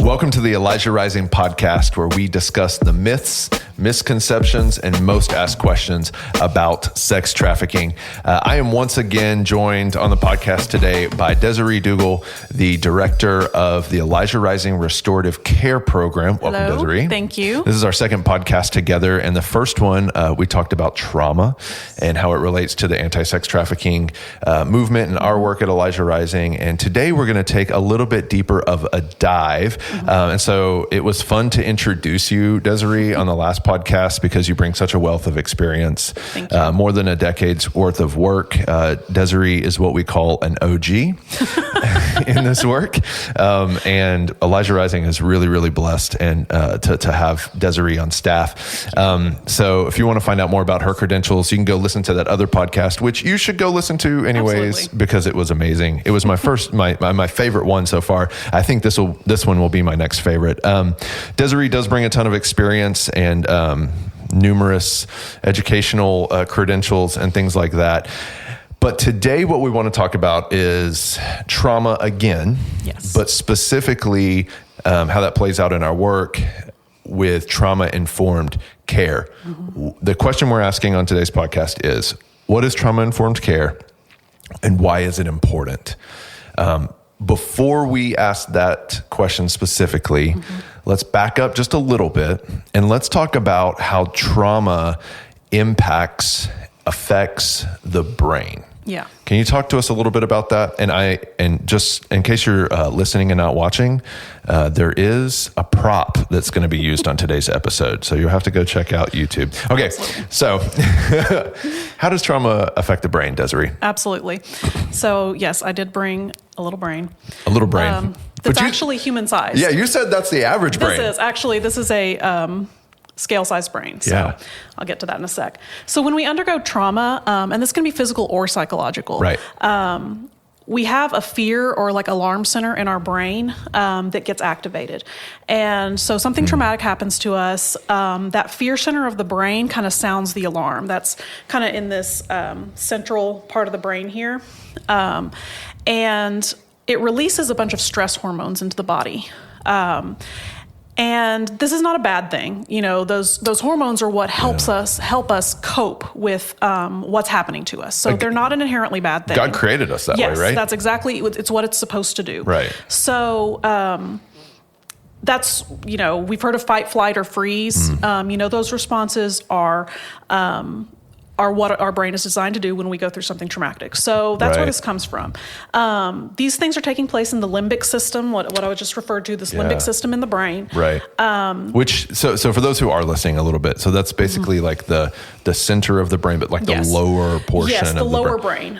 Welcome to the Elijah Rising podcast, where we discuss the myths, misconceptions, and most asked questions about sex trafficking. I am once again joined on the podcast today by Desirie Dougall, the director of the Elijah Rising Restorative Care Program. Welcome, Hello. Desirie. Thank you. This is our second podcast together, and the first one, we talked about trauma and how it relates to the anti-sex trafficking movement and our work at Elijah Rising. And today we're going to take a little bit deeper of a dive. And so it was fun to introduce you, Desirie, on the last podcast because you bring such a wealth of experience. Thank you. More than a decade's worth of work. Desirie is what we call an OG in this work. And Elijah Rising is really, really blessed and to have Desirie on staff. So if you want to find out more about her credentials, you can go listen to that other podcast, which you should go listen to anyways. Absolutely. Because it was amazing. It was my first, my favorite one so far. I think this one will be my next favorite. Desirie does bring a ton of experience and numerous educational credentials and things like that. But today what we want to talk about is trauma again, Yes. but specifically how that plays out in our work with trauma-informed care. Mm-hmm. The question we're asking on today's podcast is, what is trauma-informed care and why is it important? Before we ask that question specifically, let's back up just a little bit and let's talk about how trauma affects the brain. Yeah. Can you talk to us a little bit about that? And just in case you're listening and not watching, there is a prop that's going to be used on today's episode. So you'll have to go check out YouTube. Okay. Absolutely. So how does trauma affect the brain, Desirie? Absolutely. So yes, I did bring a little brain. A little brain. That's actually human size. Yeah, you said that's the average brain. This is a scale-sized brain. So Yeah. I'll get to that in a sec. So when we undergo trauma, and this can be physical or psychological, Right. We have a fear or like alarm center in our brain that gets activated. And so something traumatic happens to us, that fear center of the brain kind of sounds the alarm. That's kind of in this central part of the brain here. And it releases a bunch of stress hormones into the body. And this is not a bad thing. You know, those hormones are what help us cope with what's happening to us. So they're not an inherently bad thing. God created us that way, right? Yes, that's exactly, it's what it's supposed to do. Right. So that's, we've heard of fight, flight, or freeze. Those responses are what our brain is designed to do when we go through something traumatic. So that's where this comes from. These things are taking place in the limbic system, what I just referred to, this limbic system in the brain. Right. So for those who are listening a little bit, so that's basically like the center of the brain, but like the lower portion of the brain. Yes, the lower brain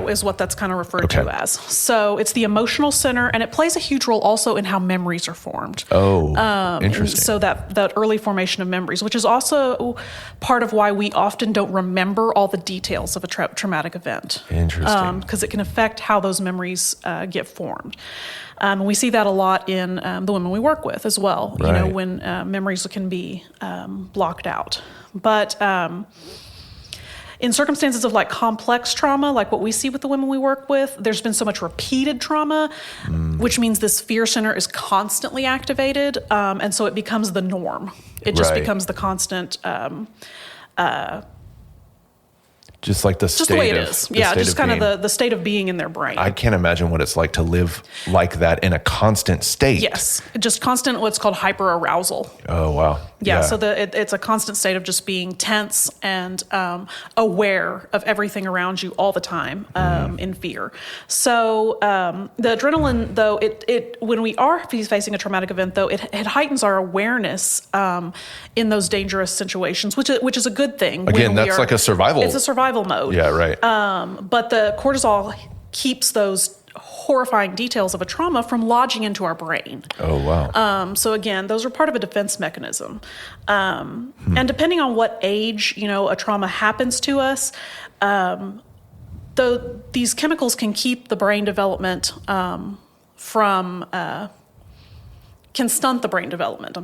is what that's kind of referred to as. So it's the emotional center, and it plays a huge role also in how memories are formed. Oh, interesting. So that early formation of memories, which is also part of why we often don't remember all the details of a traumatic event. Interesting. Because it can affect how those memories get formed. And we see that a lot in the women we work with as well, Right. when memories can be blocked out. But in circumstances of like complex trauma, like what we see with the women we work with, there's been so much repeated trauma, which means this fear center is constantly activated. And so it becomes the norm. It just becomes the constant just like the just the way it is. Yeah, just kind of the state of being in their brain. I can't imagine what it's like to live like that in a constant state. Yes, just constant what's called hyperarousal. Oh, wow. Yeah, so it's a constant state of just being tense and aware of everything around you all the time in fear. So the adrenaline, though, it when we are facing a traumatic event, though, it heightens our awareness in those dangerous situations, which is a good thing. Again, that's like a survival. It's a survival mode. Yeah, right. But the cortisol keeps those horrifying details of a trauma from lodging into our brain. Oh, wow. So again, those are part of a defense mechanism. And depending on what age, a trauma happens to us, though these chemicals can keep the brain development can stunt the brain development,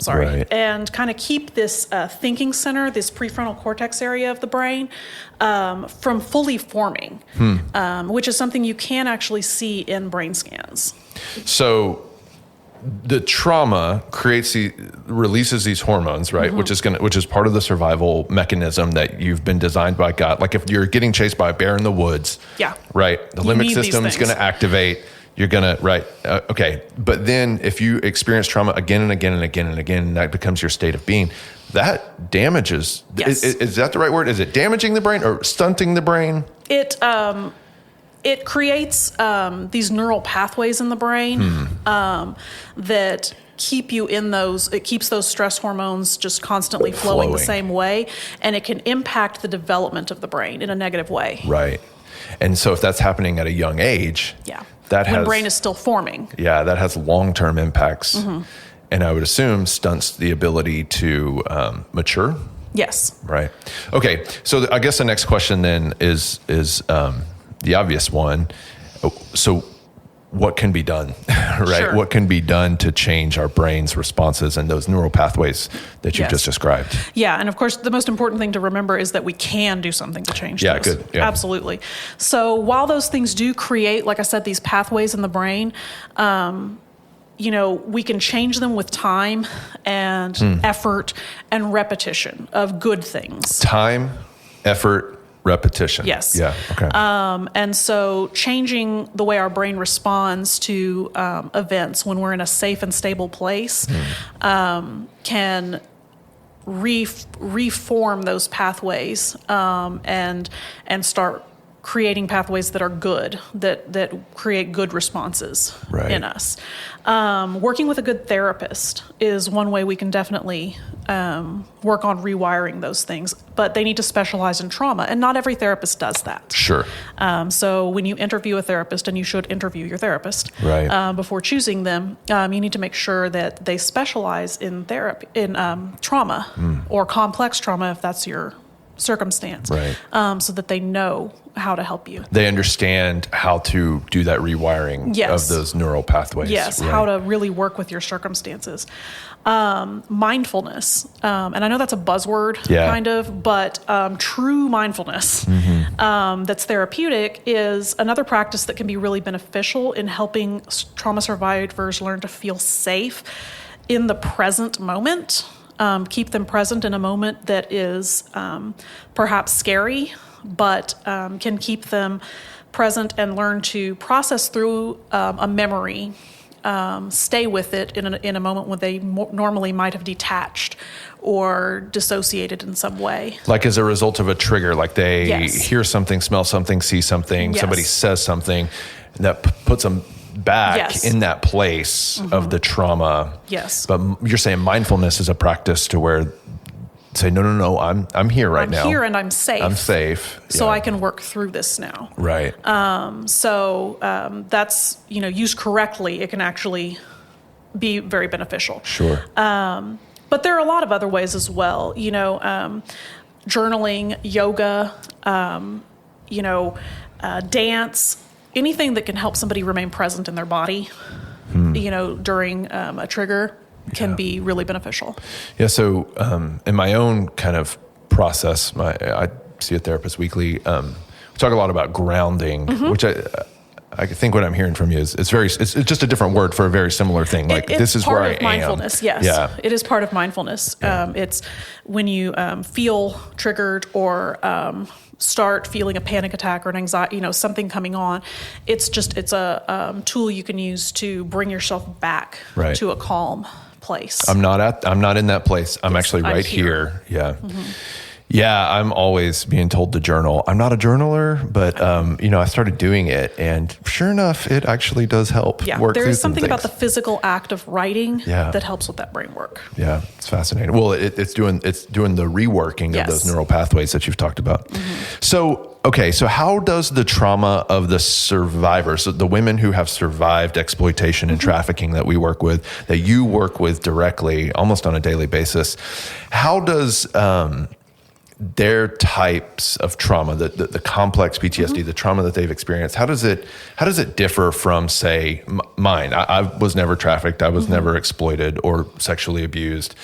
and kind of keep this thinking center, this prefrontal cortex area of the brain, from fully forming, which is something you can actually see in brain scans. So the trauma releases these hormones, right? Which is part of the survival mechanism that you've been designed by God. Like if you're getting chased by a bear in the woods, right? The limbic system is going to activate. You're going to, right. Okay. But then if you experience trauma again and again and again and again, and that becomes your state of being, that damages. Yes. Is that the right word? Is it damaging the brain or stunting the brain? It creates these neural pathways in the brain that keep you in those. It keeps those stress hormones just constantly flowing the same way, and it can impact the development of the brain in a negative way. Right. And so if that's happening at a young age, when brain is still forming. Yeah, that has long-term impacts. And I would assume stunts the ability to mature. Yes. Right. Okay. So I guess the next question then is the obvious one. So what can be done, right? Sure. What can be done to change our brain's responses and those neural pathways that you just described? Yeah. And of course, the most important thing to remember is that we can do something to change those. Good. Yeah. Absolutely. So while those things do create, like I said, these pathways in the brain, we can change them with time and effort and repetition of good things. Time, effort, repetition. Yes. Yeah. Okay. And so changing the way our brain responds to events when we're in a safe and stable place can reform those pathways and start creating pathways that are good, that create good responses in us. Working with a good therapist is one way we can definitely work on rewiring those things, but they need to specialize in trauma, and not every therapist does that. Sure. So when you interview a therapist, and you should interview your therapist before choosing them, you need to make sure that they specialize in therapy, in trauma or complex trauma, if that's your circumstance, so that they know how to help you. They understand how to do that rewiring of those neural pathways. Yes, how to really work with your circumstances. Mindfulness, and I know that's a buzzword, kind of, but true mindfulness that's therapeutic is another practice that can be really beneficial in helping trauma survivors learn to feel safe in the present moment. Keep them present in a moment that is perhaps scary, but can keep them present and learn to process through a memory, stay with it in a moment when they normally might have detached or dissociated in some way. Like as a result of a trigger, like they hear something, smell something, see something, somebody says something, and that puts them back in that place of the trauma. Yes. But you're saying mindfulness is a practice to where say, no, I'm here right now. I'm here and I'm safe. I'm safe. So I can work through this now. Right. So that's, used correctly, it can actually be very beneficial. Sure. But there are a lot of other ways as well. Journaling, yoga, dance, anything that can help somebody remain present in their body, during a trigger can be really beneficial. Yeah. So in my own kind of process, I see a therapist weekly. We talk a lot about grounding, which I think what I'm hearing from you is it's just a different word for a very similar thing. Like this is where I am. It's part of mindfulness. Yes. Yeah. It is part of mindfulness. It's when you feel triggered or start feeling a panic attack or an anxiety, something coming on. It's a tool you can use to bring yourself back to a calm place. I'm not in that place. I'm actually right here. Yeah. Yeah, I'm always being told to journal. I'm not a journaler, but I started doing it, and sure enough, it actually does help. Yeah, there is something about the physical act of writing that helps with that brain work. Yeah, it's fascinating. Well, it's doing the reworking of those neural pathways that you've talked about. So, okay, so how does the trauma of the survivors, the women who have survived exploitation and trafficking that we work with, that you work with directly, almost on a daily basis, how does their types of trauma, the complex PTSD, the trauma that they've experienced, how does it differ from, say, mine? I was never trafficked, I was never exploited or sexually abused,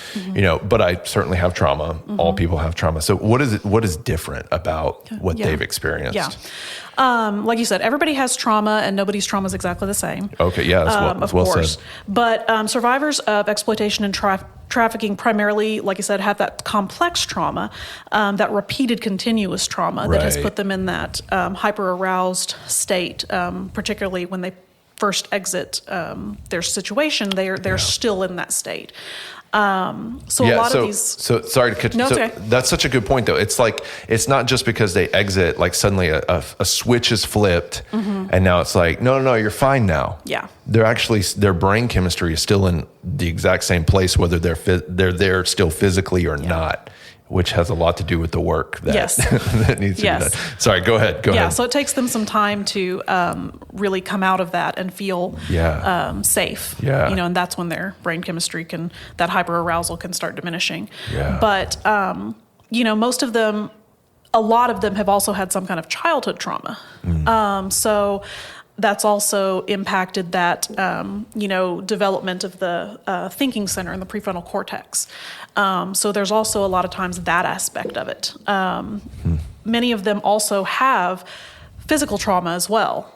but I certainly have trauma. All people have trauma. So what is different about what they've experienced? Yeah. Like you said, everybody has trauma, and nobody's trauma is exactly the same. Okay, yeah, that's well course. said. But survivors of exploitation and trafficking primarily, like I said, have that complex trauma, that repeated continuous trauma that has put them in that hyper-aroused state, particularly when they first exit their situation, they're still in that state. A lot of these. So sorry to cut you. No, so okay. That's such a good point, though. It's like it's not just because they exit, like suddenly a switch is flipped, and now it's like no, you're fine now. Yeah. They're actually their brain chemistry is still in the exact same place, whether they're there still physically or not. Which has a lot to do with the work that, that needs to be done. Sorry, go ahead. Go ahead. So it takes them some time to really come out of that and feel safe. Yeah. And that's when their brain chemistry that hyperarousal can start diminishing. Yeah. But, most of them, a lot of them have also had some kind of childhood trauma. So that's also impacted that, development of the thinking center and the prefrontal cortex. So there's also a lot of times that aspect of it. Many of them also have physical trauma as well,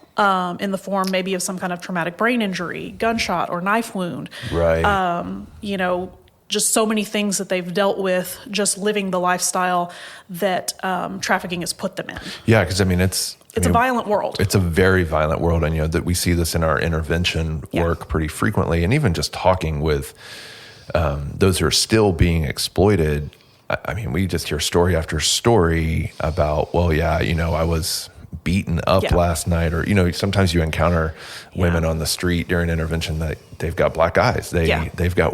in the form maybe of some kind of traumatic brain injury, gunshot or knife wound. Right. Just so many things that they've dealt with just living the lifestyle that trafficking has put them in. Yeah, because it's a violent world. It's a very violent world, and that we see this in our intervention work pretty frequently, and even just talking with those who are still being exploited. We just hear story after story about, I was beaten up last night, or sometimes you encounter women on the street during intervention that they've got black eyes, they've got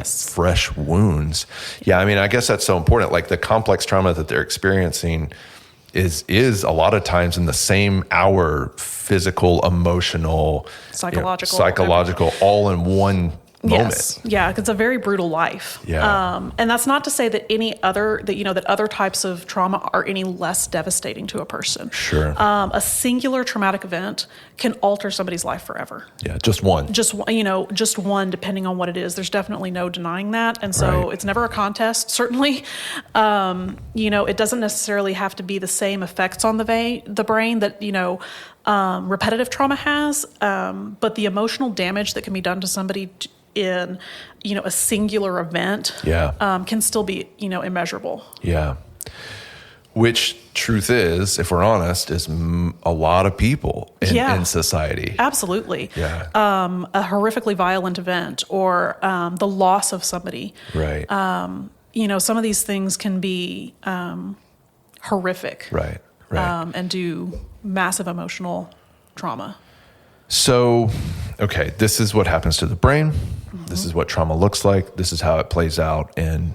fresh wounds. I guess that's so important. Like the complex trauma that they're experiencing is a lot of times in the same hour, physical, emotional, psychological, all in one moment. Yes. Yeah, it's a very brutal life. Yeah. And that's not to say that that other types of trauma are any less devastating to a person. Sure. A singular traumatic event can alter somebody's life forever. Yeah, just one. Just one, depending on what it is. There's definitely no denying that. And so it's never a contest, certainly. It doesn't necessarily have to be the same effects on the brain that, repetitive trauma has. But the emotional damage that can be done to somebody in, a singular event can still be, immeasurable. Yeah. Which, truth is, if we're honest, is a lot of people in society. Absolutely. Yeah. A horrifically violent event or the loss of somebody. Right. Some of these things can be horrific. Right. And do massive emotional trauma. So, okay, this is what happens to the brain. This is what trauma looks like. This is how it plays out in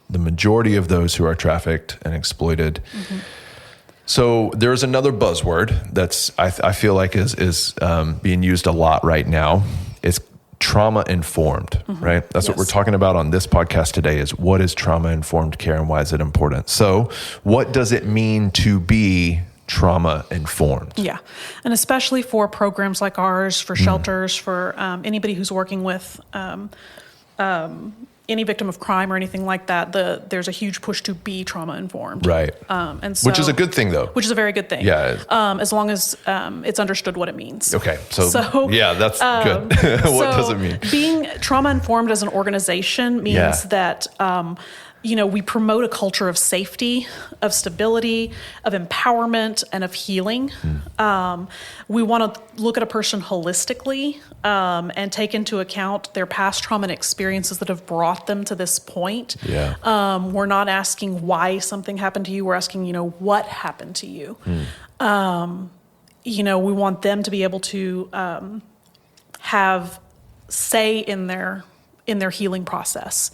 the majority of those who are trafficked and exploited. So there's another buzzword that's I feel like is being used a lot right now. It's trauma informed, right? That's what we're talking about on this podcast today is what is trauma informed care and why is it important? So what does it mean to be trauma informed? Yeah. And especially for programs like ours, for shelters, for anybody who's working with any victim of crime or anything like that, there's a huge push to be trauma informed. Right. And so, which is a good thing, though. Which is a very good thing. Yeah. As long as it's understood what it means. Okay. So yeah, that's good. What does it mean? Being trauma informed as an organization means that we promote a culture of safety, of stability, of empowerment, and of healing. We want to look at a person holistically and take into account their past trauma and experiences that have brought them to this point. Yeah. We're not asking why something happened to you. We're asking, what happened to you. We want them to be able to have say in their healing process.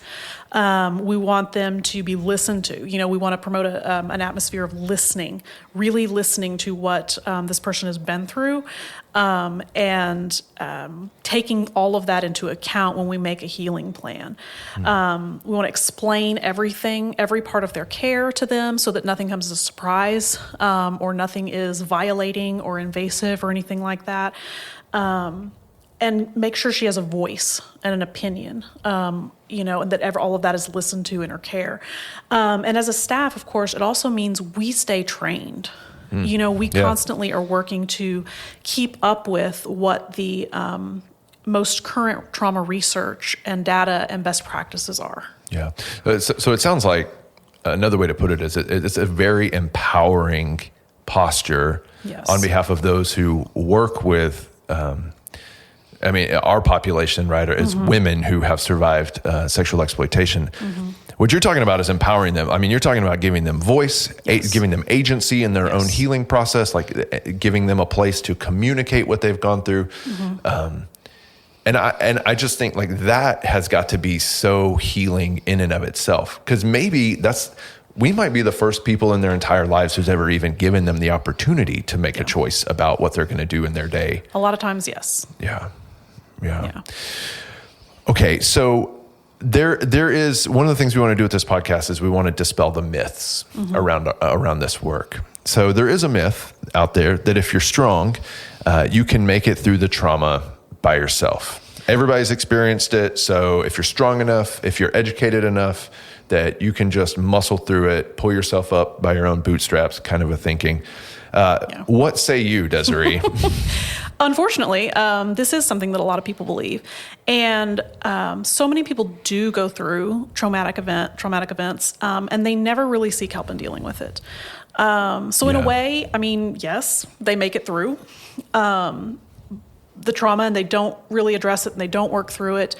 We want them to be listened to. We want to promote an atmosphere of listening, really listening to what this person has been through, and taking all of that into account when we make a healing plan. We want to explain everything, every part of their care to them so that nothing comes as a surprise or nothing is violating or invasive or anything like that. And make sure she has a voice and an opinion, and that all of that is listened to in her care. And as a staff, of course, it also means we stay trained. We constantly are working to keep up with what the most current trauma research and data and best practices are. Yeah. So it sounds like another way to put it is it's a very empowering posture on behalf of those who work with, our population, right, is women who have survived sexual exploitation. What you're talking about is empowering them. I mean, you're talking about giving them voice, giving them agency in their own healing process, like giving them a place to communicate what they've gone through. And I just think like that has got to be so healing in and of itself. Because maybe we might be the first people in their entire lives who's ever even given them the opportunity to make a choice about what they're going to do in their day. A lot of times, yes. Yeah. Okay, so there is one of the things we want to do with this podcast is we want to dispel the myths around this work. So there is a myth out there that if you're strong, you can make it through the trauma by yourself. Everybody's experienced it. So if you're strong enough, if you're educated enough, that you can just muscle through it, pull yourself up by your own bootstraps, kind of a thinking. What say you, Desirie? Unfortunately, this is something that a lot of people believe. And so many people do go through traumatic events, and they never really seek help in dealing with it. So in a way, I mean, yes, they make it through the trauma and they don't really address it and they don't work through it.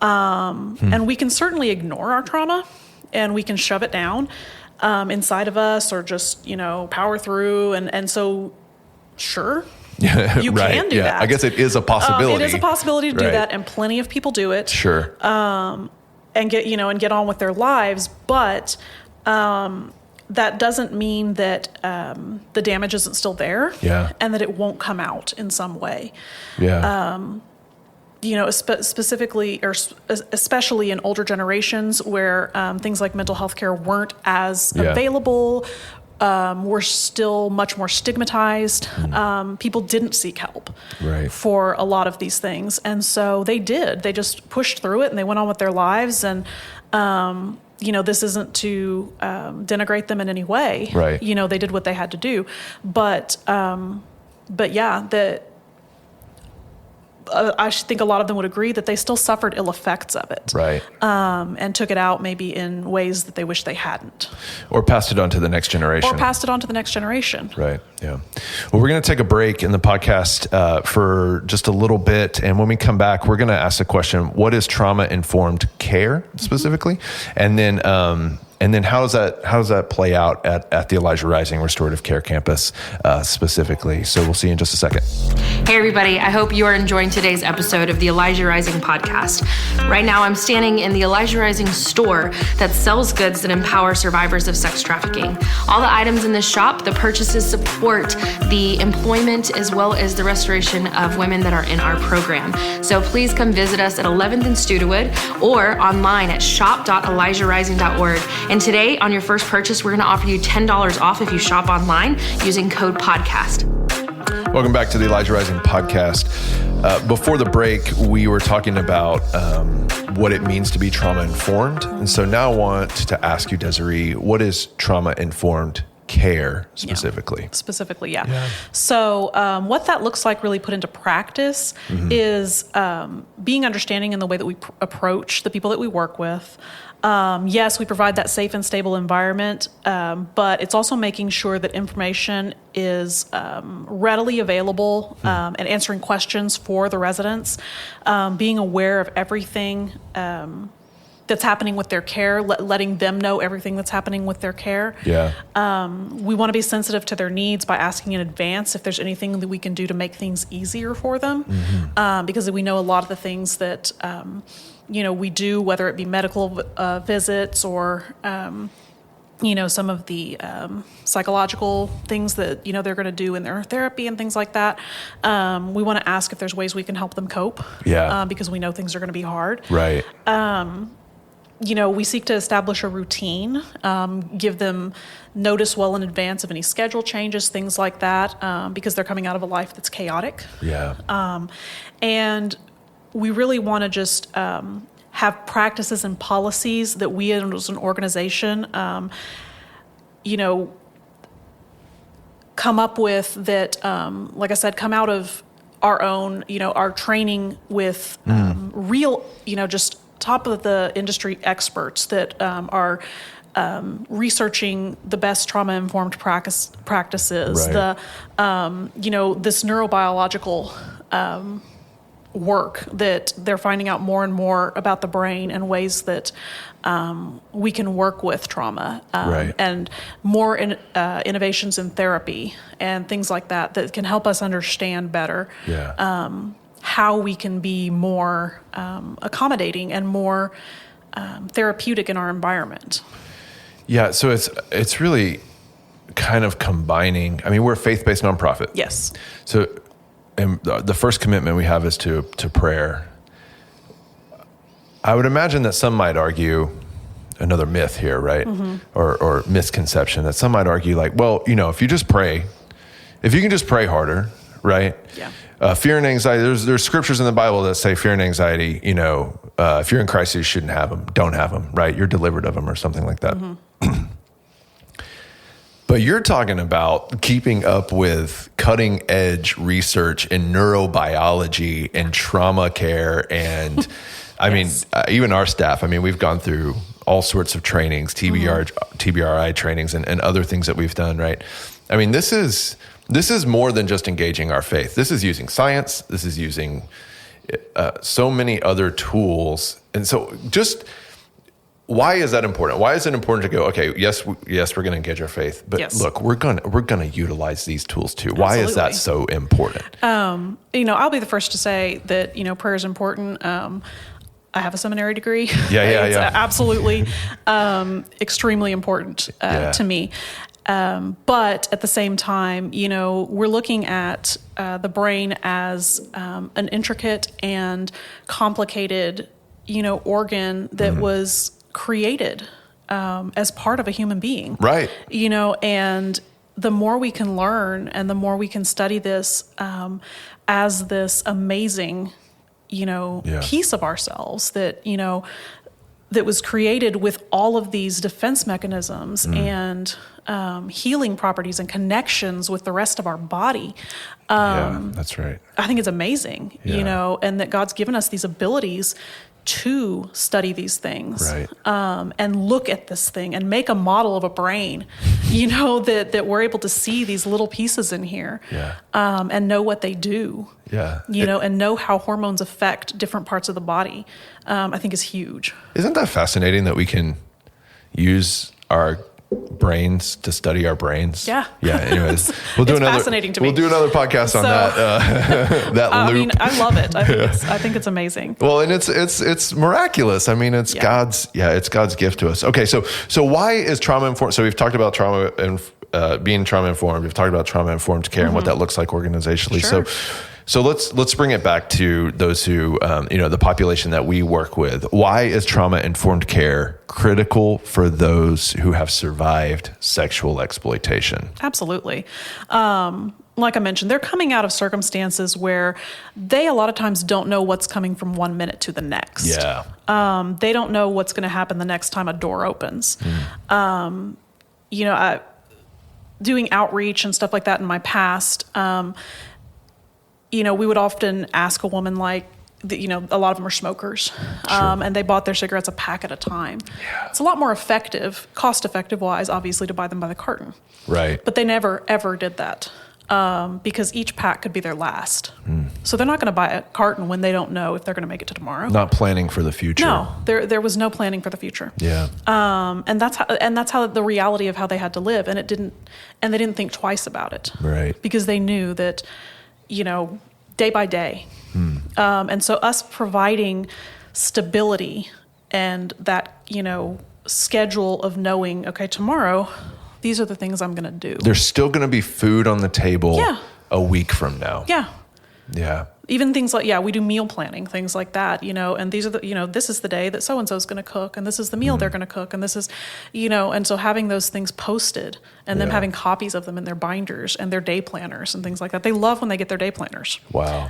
And we can certainly ignore our trauma and we can shove it down inside of us or just, power through. And so, sure, you can do that. I guess it is a possibility. It is a possibility to do that, and plenty of people do it. Sure. And get on with their lives. But that doesn't mean that the damage isn't still there. Yeah. And that it won't come out in some way. Yeah. Specifically or especially in older generations where things like mental health care weren't as available, were still much more stigmatized. People didn't seek help for a lot of these things. And so they did. They just pushed through it and they went on with their lives. And, this isn't to denigrate them in any way. Right. They did what they had to do. But I think a lot of them would agree that they still suffered ill effects of it. Right. And took it out maybe in ways that they wish they hadn't. Or passed it on to the next generation. Right, yeah. Well, we're going to take a break in the podcast for just a little bit. And when we come back, we're going to ask the question, what is trauma-informed care specifically? And then how does that play out at the Elijah Rising Restorative Care Campus specifically? So we'll see you in just a second. Hey everybody, I hope you are enjoying today's episode of the Elijah Rising podcast. Right now I'm standing in the Elijah Rising store that sells goods that empower survivors of sex trafficking. All the items in this shop, the purchases support the employment as well as the restoration of women that are in our program. So please come visit us at 11th and Studewood or online at shop.elijahrising.org. And today, on your first purchase, we're going to offer you $10 off if you shop online using code PODCAST. Welcome back to the Elijah Rising podcast. Before the break, we were talking about what it means to be trauma-informed. And so now I want to ask you, Desirie, what is trauma-informed care specifically? Yeah. So what that looks like really put into practice is being understanding in the way that we approach the people that we work with. Yes, we provide that safe and stable environment, but it's also making sure that information is readily available and answering questions for the residents, being aware of everything that's happening with their care, letting them know everything that's happening with their care. Yeah. We want to be sensitive to their needs by asking in advance if there's anything that we can do to make things easier for them, because we know a lot of the things that we do, whether it be medical visits or, some of the psychological things that, they're going to do in their therapy and things like that. We want to ask if there's ways we can help them cope. Yeah. Because we know things are going to be hard. Right. We seek to establish a routine, give them notice well in advance of any schedule changes, things like that, because they're coming out of a life that's chaotic. Yeah. And we really want to just have practices and policies that we come up with that, like I said, come out of our own, our training with real, just top of the industry experts that are researching the best trauma-informed practices, Right. this neurobiological work that they're finding out more and more about the brain and ways that we can work with trauma, Right. and more innovations in therapy and things like that can help us understand better how we can be more accommodating and more therapeutic in our environment. Yeah, so it's really kind of combining. I mean, we're a faith-based nonprofit. Yes. So, and the first commitment we have is to prayer. I would imagine that some might argue another myth here, right? Mm-hmm. Or misconception that some might argue like, well, if you just pray, if you can just pray harder, right? Yeah. Fear and anxiety. There's scriptures in the Bible that say fear and anxiety. If you're in Christ, you shouldn't have them. Don't have them, right? You're delivered of them, or something like that. Mm-hmm. But you're talking about keeping up with cutting edge research in neurobiology and trauma care. And I mean, even our staff, we've gone through all sorts of trainings, TBRI trainings and other things that we've done, right? I mean, this is more than just engaging our faith. This is using science. This is using so many other tools. And so why is that important? Why is it important to go, okay, yes, we're going to engage our faith, but look, we're going to utilize these tools too. Why is that so important? I'll be the first to say that, prayer is important. I have a seminary degree. It's absolutely extremely important to me. But at the same time, we're looking at the brain as an intricate and complicated, organ that was created as part of a human being. Right. And the more we can learn and the more we can study this as this amazing, piece of ourselves that, that was created with all of these defense mechanisms and healing properties and connections with the rest of our body. That's right. I think it's amazing, and that God's given us these abilities to study these things, right. And look at this thing and make a model of a brain, that we're able to see these little pieces in here, and know what they do, and know how hormones affect different parts of the body. I think is huge. Isn't that fascinating that we can use our brains to study our brains? Yeah. Anyways, we'll do fascinating to me. We'll do another podcast on that. That loop. I love it. I think it's amazing. Well, and it's miraculous. It's God's gift to us. Okay, so why is trauma informed? So we've talked about trauma and being trauma informed. We've talked about trauma informed care and what that looks like organizationally. Sure. So let's bring it back to those who, the population that we work with. Why is trauma-informed care critical for those who have survived sexual exploitation? Absolutely. Like I mentioned, they're coming out of circumstances where they a lot of times don't know what's coming from 1 minute to the next. Yeah. They don't know what's going to happen the next time a door opens. Doing outreach and stuff like that in my past, we would often ask a woman like, a lot of them are smokers, and they bought their cigarettes a pack at a time. Yeah. It's a lot more effective, cost-effective wise, obviously, to buy them by the carton. Right. But they never, ever did that because each pack could be their last. So they're not going to buy a carton when they don't know if they're going to make it to tomorrow. Not planning for the future. No, there was no planning for the future. Yeah. And that's how the reality of how they had to live, and they didn't think twice about it. Right. Because they knew that, day by day. And so us providing stability and that, schedule of knowing, okay, tomorrow, these are the things I'm going to do. There's still going to be food on the table a week from now. Yeah. Yeah. Even things like, we do meal planning, things like that, and these are this is the day that so-and-so is going to cook, and this is the meal they're going to cook, and this is, and so having those things posted and them having copies of them in their binders and their day planners and things like that. They love when they get their day planners. Wow.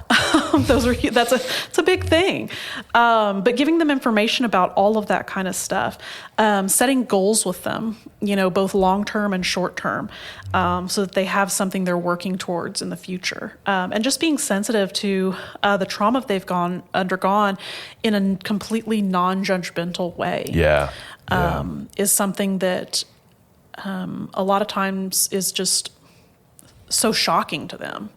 It's a big thing. But giving them information about all of that kind of stuff, setting goals with them, both long-term and short-term, so that they have something they're working towards in the future. And just being sensitive to the trauma they've undergone in a completely non-judgmental way. Is something that a lot of times is just so shocking to them.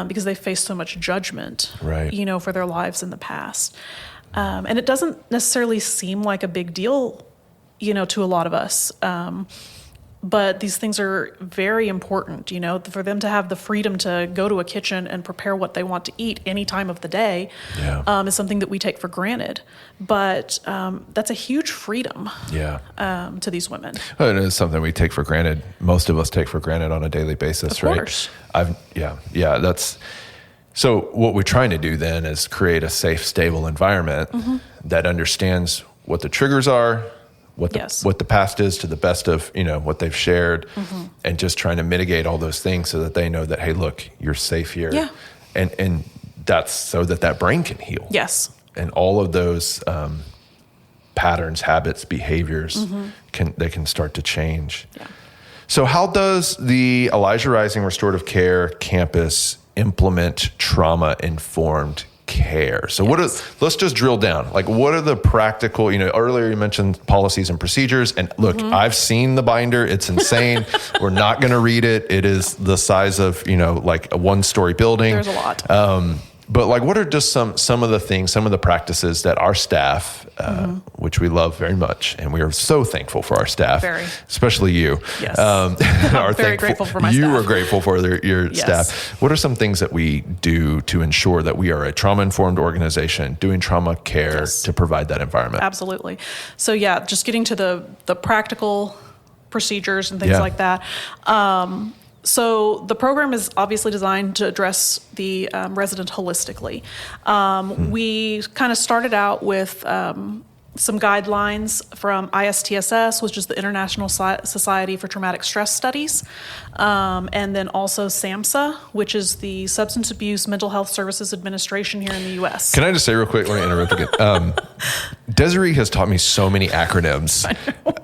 Because they face so much judgment, for their lives in the past. And it doesn't necessarily seem like a big deal, to a lot of us. But these things are very important, for them to have the freedom to go to a kitchen and prepare what they want to eat any time of the day is something that we take for granted. But that's a huge freedom to these women. Well, it is something we take for granted. Most of us take for granted on a daily basis, of course. That's so what we're trying to do then is create a safe, stable environment that understands what the triggers are, what the past is to the best of, what they've shared, and just trying to mitigate all those things so that they know that, hey, look, you're safe here. Yeah. And that's so that brain can heal. Yes. And all of those patterns, habits, behaviors can start to change. Yeah. So how does the Elijah Rising Restorative Care campus implement trauma-informed care? So let's just drill down. Like, what are the practical, earlier you mentioned policies and procedures, and look, I've seen the binder. It's insane. We're not going to read it. It is the size of, like a 1-story building. There's a lot. But like, what are just some of the things, some of the practices that our staff, which we love very much, and we are so thankful for our staff, especially you. Yes. I'm very grateful for my staff. You are grateful for your staff. What are some things that we do to ensure that we are a trauma-informed organization doing trauma care to provide that environment? Absolutely. So just getting to the practical procedures and things like that. So the program is obviously designed to address the resident holistically. We kind of started out with some guidelines from ISTSS, which is the International Society for Traumatic Stress Studies, and then also SAMHSA, which is the Substance Abuse Mental Health Services Administration here in the U.S. Can I just say real quick, let me interrupt again. Desiree has taught me so many acronyms.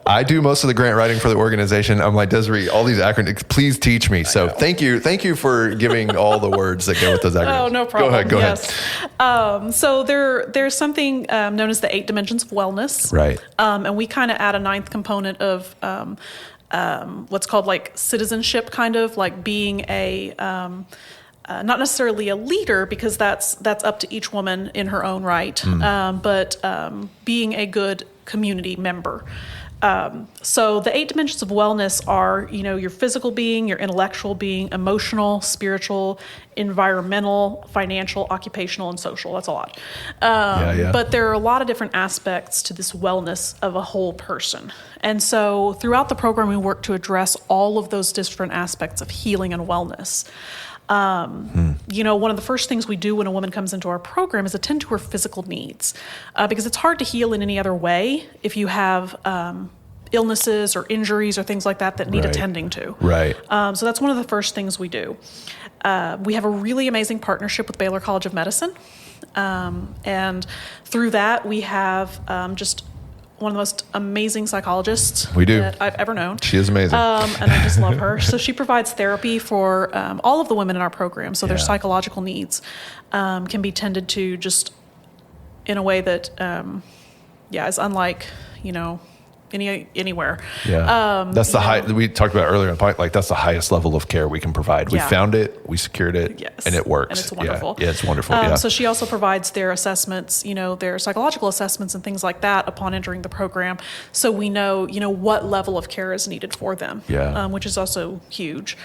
I do most of the grant writing for the organization. I'm like, Desiree, all these acronyms, please teach me. So thank you for giving all the words that go with those acronyms. Oh, no problem. Go ahead. So there's something known as the 8 dimensions of wellness. Right. And we kind of add a 9th component of what's called like citizenship, kind of like being a not necessarily a leader, because that's up to each woman in her own right, but being a good community member. So the 8 dimensions of wellness are, your physical being, your intellectual being, emotional, spiritual, environmental, financial, occupational, and social. That's a lot. But there are a lot of different aspects to this wellness of a whole person. And so throughout the program, we work to address all of those different aspects of healing and wellness. One of the first things we do when a woman comes into our program is attend to her physical needs, because it's hard to heal in any other way if you have illnesses or injuries or things like that need attending to. Right. So that's one of the first things we do. We have a really amazing partnership with Baylor College of Medicine, and through that we have just one of the most amazing psychologists that I've ever known. She is amazing. And I just love her. So she provides therapy for all of the women in our program. So their psychological needs can be tended to just in a way that, is unlike, anywhere. That's the high, we talked about earlier in the podcast, like that's the highest level of care we can provide. We found it, we secured it, and it works. And it's wonderful. Yeah, it's wonderful. So she also provides their assessments, their psychological assessments and things like that upon entering the program. So we know, what level of care is needed for them, which is also huge.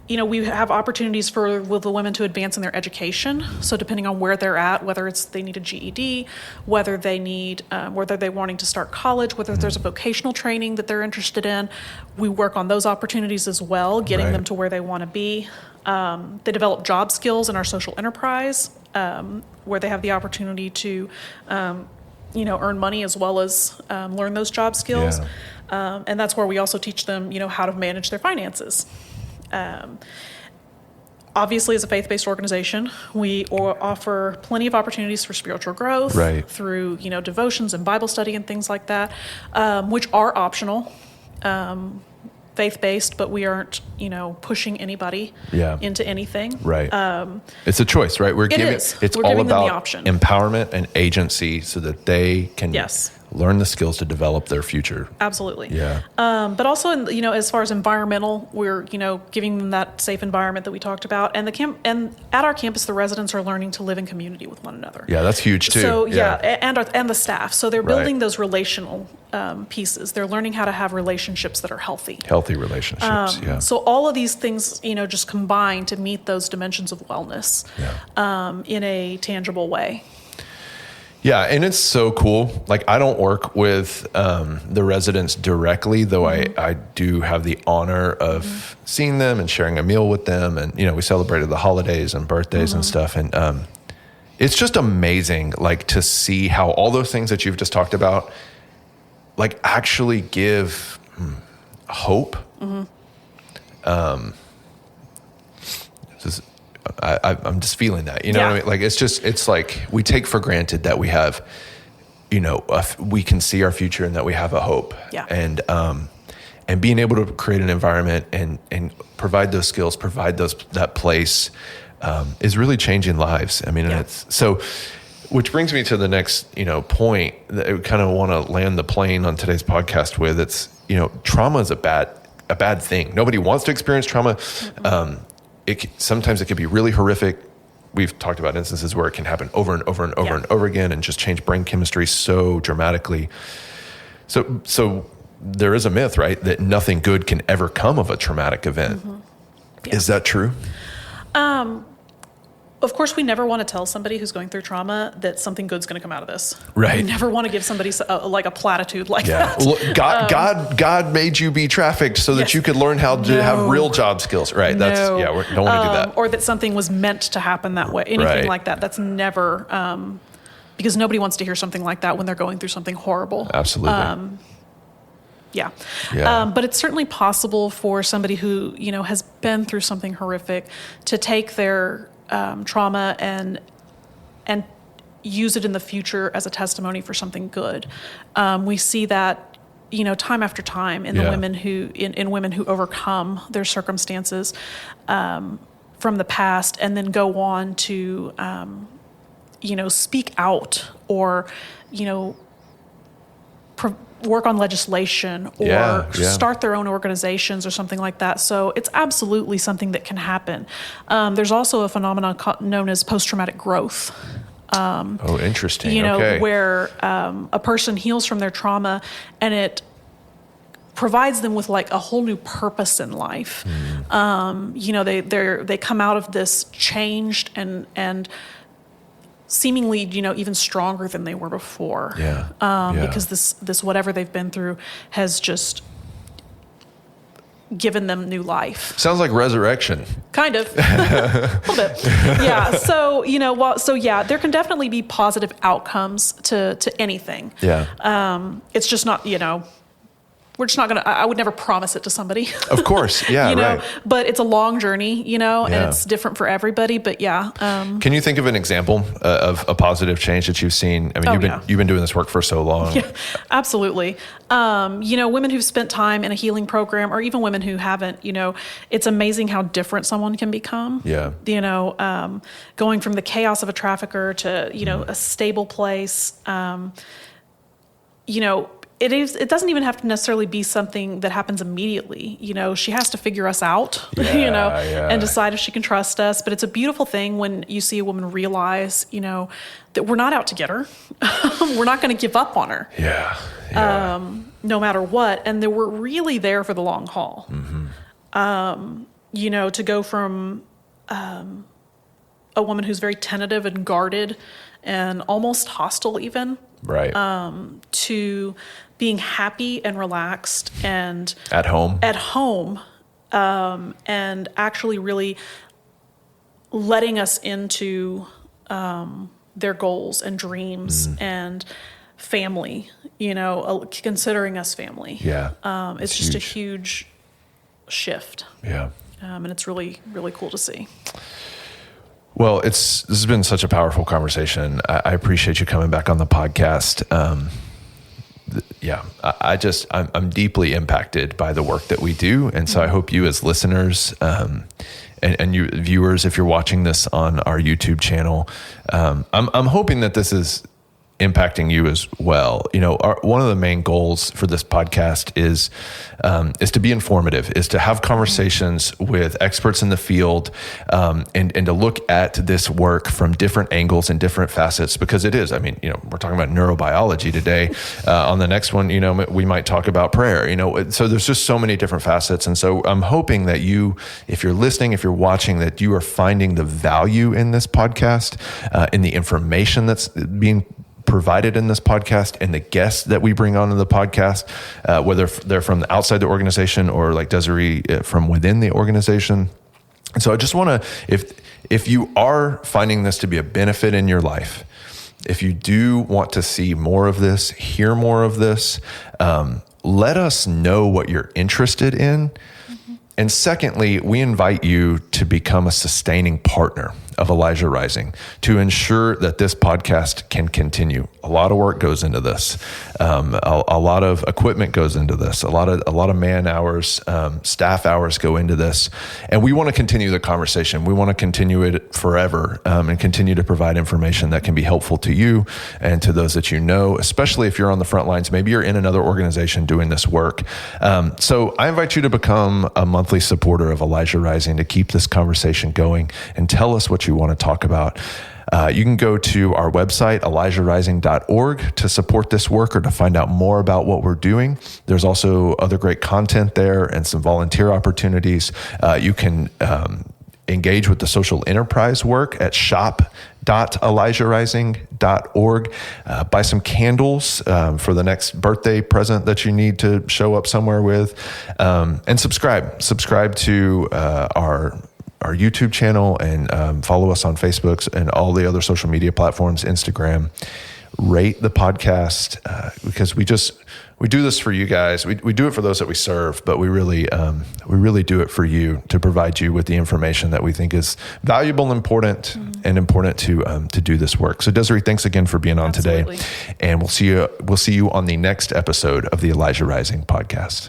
we have opportunities for the women to advance in their education. So depending on where they're at, whether it's they need a GED, whether they're wanting to start college, whether there's a vocational training that they're interested in, we work on those opportunities as well, getting them to where they want to be. They develop job skills in our social enterprise, where they have the opportunity to, earn money as well as learn those job skills. Yeah. And that's where we also teach them, how to manage their finances. Obviously, as a faith-based organization, we offer plenty of opportunities for spiritual growth through, devotions and Bible study and things like that, which are optional, faith-based, but we aren't, pushing anybody into anything. Right. It's a choice, right? We're giving all about empowerment and agency so that they can learn the skills to develop their future. Absolutely. Yeah. But also, as far as environmental, we're, giving them that safe environment that we talked about. And and at our campus, the residents are learning to live in community with one another. Yeah, that's huge too. So and the staff. So they're building those relational pieces. They're learning how to have relationships that are healthy. Healthy relationships, So all of these things, just combine to meet those dimensions of wellness in a tangible way. Yeah, and it's so cool. Like, I don't work with the residents directly, though I do have the honor of seeing them and sharing a meal with them. And, we celebrated the holidays and birthdays and stuff. And it's just amazing, like, to see how all those things that you've just talked about, like, actually give hope. I'm just feeling that, what I mean? Like, it's like we take for granted that we have, we can see our future and that we have a hope. Yeah. And being able to create an environment and provide those skills, that place, is really changing lives. I mean, it's so, which brings me to the next, point that I kind of want to land the plane on today's podcast with. It's, trauma is a bad thing. Nobody wants to experience trauma. Sometimes it can be really horrific. We've talked about instances where it can happen over and over and over and over again and just change brain chemistry so dramatically. So there is a myth, right, that nothing good can ever come of a traumatic event. Is that true? Of course, we never want to tell somebody who's going through trauma that something good's going to come out of this. Right. We never want to give somebody like a platitude like that. Well, God made you be trafficked so that you could learn how to have real job skills. Right. That's we don't want to do that. Or that something was meant to happen that way. Anything like that. That's never, because nobody wants to hear something like that when they're going through something horrible. Absolutely. But it's certainly possible for somebody who, has been through something horrific to take their trauma and use it in the future as a testimony for something good. We see that, time after time in the women in women who overcome their circumstances from the past and then go on to, speak out or, work on legislation or start their own organizations or something like that. So it's absolutely something that can happen. There's also a phenomenon known as post-traumatic growth. Interesting. Where a person heals from their trauma and it provides them with like a whole new purpose in life. They come out of this changed and seemingly, even stronger than they were before. Because this whatever they've been through has just given them new life. Sounds like resurrection. Kind of. A little bit. Yeah. So, there can definitely be positive outcomes to anything. Yeah. It's just not, we're just not going to, I would never promise it to somebody. Of course. Yeah. Right. But it's a long journey, and it's different for everybody, but Can you think of an example of a positive change that you've seen? I mean, you've been doing this work for so long. Yeah, absolutely. Women who've spent time in a healing program or even women who haven't, it's amazing how different someone can become. Yeah. Going from the chaos of a trafficker to, a stable place, it doesn't even have to necessarily be something that happens immediately. She has to figure us out, and decide if she can trust us. But it's a beautiful thing when you see a woman realize, that we're not out to get her. We're not going to give up on her. Yeah. No matter what. And that we're really there for the long haul. to go from a woman who's very tentative and guarded and almost hostile even, Right. to being happy and relaxed and At home, and actually really letting us into their goals and dreams and family, considering us family. Yeah. It's just a huge shift. Yeah. And it's really, really cool to see. Well, this has been such a powerful conversation. I appreciate you coming back on the podcast. I'm deeply impacted by the work that we do. And so I hope you as listeners, and you viewers, if you're watching this on our YouTube channel, I'm hoping that this is impacting you as well. One of the main goals for this podcast is to be informative, is to have conversations with experts in the field, and to look at this work from different angles and different facets, because it is, we're talking about neurobiology today. On the next one, we might talk about prayer, so there's just so many different facets. And so I'm hoping that you, if you're listening, if you're watching, that you are finding the value in this podcast, in the information that's being provided in this podcast, and the guests that we bring onto the podcast, whether they're from outside the organization or like Desirie from within the organization. And so I just want to, if you are finding this to be a benefit in your life, if you do want to see more of this, hear more of this, let us know what you're interested in. And secondly, we invite you to become a sustaining partner of Elijah Rising to ensure that this podcast can continue. A lot of work goes into this. A lot of equipment goes into this. A lot of man hours, staff hours go into this. And we want to continue the conversation. We want to continue it forever, and continue to provide information that can be helpful to you and to those that you know, especially if you're on the front lines. Maybe you're in another organization doing this work. So I invite you to become a monthly supporter of Elijah Rising to keep this conversation going, and tell us what you want to talk about. You can go to our website, elijahrising.org, to support this work or to find out more about what we're doing. There's also other great content there and some volunteer opportunities. You can engage with the social enterprise work at shop.elijahrising.org. Buy some candles for the next birthday present that you need to show up somewhere with. And subscribe to our YouTube channel, and follow us on Facebook and all the other social media platforms, Instagram. Rate the podcast, because we do this for you guys. We do it for those that we serve, but we really do it for you, to provide you with the information that we think is valuable and important, and important to do this work. So Desirie, thanks again for being on today, and we'll see you on the next episode of the Elijah Rising podcast.